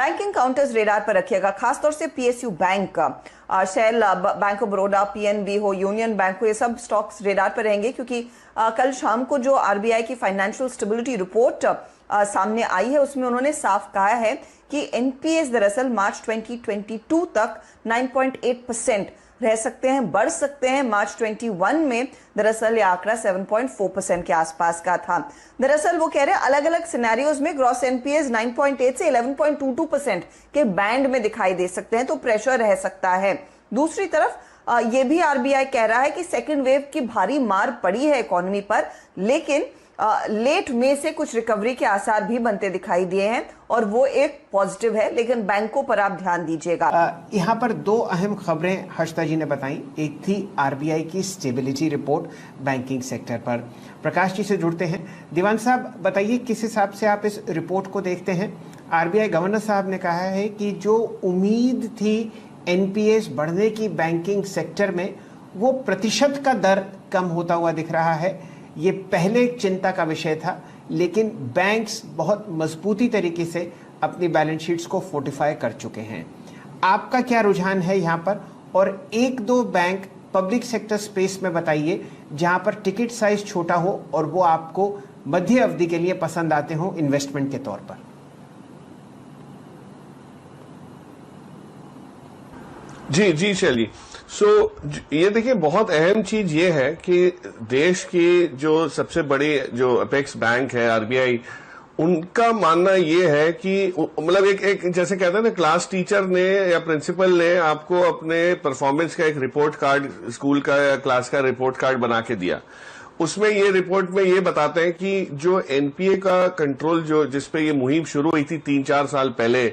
Banking counters radar पर रखिएगा, खासतौर से पीएसयू बैंक, शेल, बैंक ऑफ बड़ौदा, पीएनबी हो, यूनियन बैंक हो, ये सब स्टॉक्स रेडार पर रहेंगे क्योंकि कल शाम को जो आरबीआई की फाइनेंशियल स्टेबिलिटी रिपोर्ट सामने आई है उसमें उन्होंने साफ कहा है कि एनपीएस दरअसल मार्च 2022 तक 9.8% रह सकते हैं, बढ़ सकते हैं। मार्च 21 में दरअसल ये आंकड़ा 7.4% के आसपास का था। दरअसल वो कह रहे हैं अलग अलग सिनेरियोज में ग्रॉस एनपीएस 9.8 से 11.22% के बैंड में दिखाई दे सकते हैं, तो प्रेशर रह सकता है। दूसरी तरफ ये भी आरबीआई कह रहा है कि सेकेंड वेव की भारी मार पड़ी है इकोनॉमी पर, लेकिन लेट मई से कुछ रिकवरी के आसार भी बनते दिखाई दिए हैं और वो एक पॉजिटिव है, लेकिन बैंकों पर आप ध्यान दीजिएगा। यहाँ पर दो अहम खबरें हर्षिता जी ने बताई। एक थी आरबीआई की स्टेबिलिटी रिपोर्ट बैंकिंग सेक्टर पर। प्रकाश जी से जुड़ते हैं। दीवान साहब बताइए, किस हिसाब से आप इस रिपोर्ट को देखते हैं? आरबीआई गवर्नर साहब ने कहा है कि जो उम्मीद थी एनपीएस बढ़ने की बैंकिंग सेक्टर में, वो प्रतिशत का दर कम होता हुआ दिख रहा है। ये पहले चिंता का विषय था, लेकिन बैंक्स बहुत मजबूती तरीके से अपनी बैलेंस शीट्स को फोर्टिफाई कर चुके हैं। आपका क्या रुझान है यहाँ पर? और एक दो बैंक पब्लिक सेक्टर स्पेस में बताइए जहाँ पर टिकट साइज छोटा हो और वो आपको मध्य अवधि के लिए पसंद आते हो इन्वेस्टमेंट के तौर पर। जी जी शैली, ये देखिए, बहुत अहम चीज ये है कि देश की जो सबसे बड़ी जो अपेक्स बैंक है आरबीआई, उनका मानना ये है कि मतलब एक जैसे कहते हैं ना, क्लास टीचर ने या प्रिंसिपल ने आपको अपने परफॉर्मेंस का एक रिपोर्ट कार्ड, स्कूल का या क्लास का रिपोर्ट कार्ड बना के दिया। उसमें ये रिपोर्ट में ये बताते हैं कि जो एनपीए का कंट्रोल जो जिसपे ये मुहिम शुरू हुई थी 3-4 साल पहले,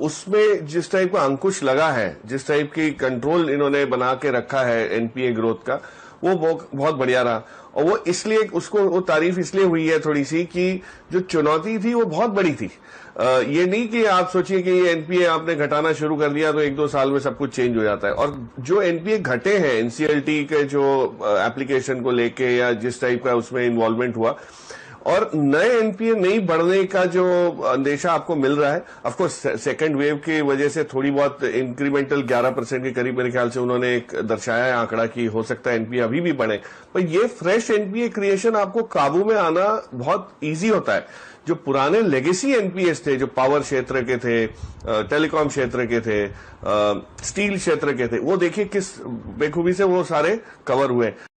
उसमें जिस टाइप का अंकुश लगा है, जिस टाइप की कंट्रोल इन्होंने बना के रखा है एनपीए ग्रोथ का, वो बहुत बढ़िया रहा। और वो इसलिए उसको वो तारीफ इसलिए हुई है थोड़ी सी कि जो चुनौती थी वो बहुत बड़ी थी। ये नहीं कि आप सोचिए कि ये एनपीए आपने घटाना शुरू कर दिया तो 1-2 साल में सब कुछ चेंज हो जाता है। और जो एनपीए घटे हैं एनसीएलटी के जो एप्लीकेशन को लेके या जिस टाइप का उसमें इन्वॉल्वमेंट हुआ, और नए एनपीए नहीं बढ़ने का जो अंदेशा आपको मिल रहा है, ऑफ कोर्स सेकेंड वेव की वजह से थोड़ी बहुत इंक्रीमेंटल 11% के करीब मेरे ख्याल से उन्होंने एक दर्शाया है आंकड़ा कि हो सकता है एनपीए अभी भी बढ़े, पर ये फ्रेश एनपीए क्रिएशन आपको काबू में आना बहुत इजी होता है। जो पुराने लेगेसी एनपीएस थे, जो पावर क्षेत्र के थे, टेलीकॉम क्षेत्र के थे, स्टील क्षेत्र के थे, वो देखिए किस बेखूबी से वो सारे कवर हुए।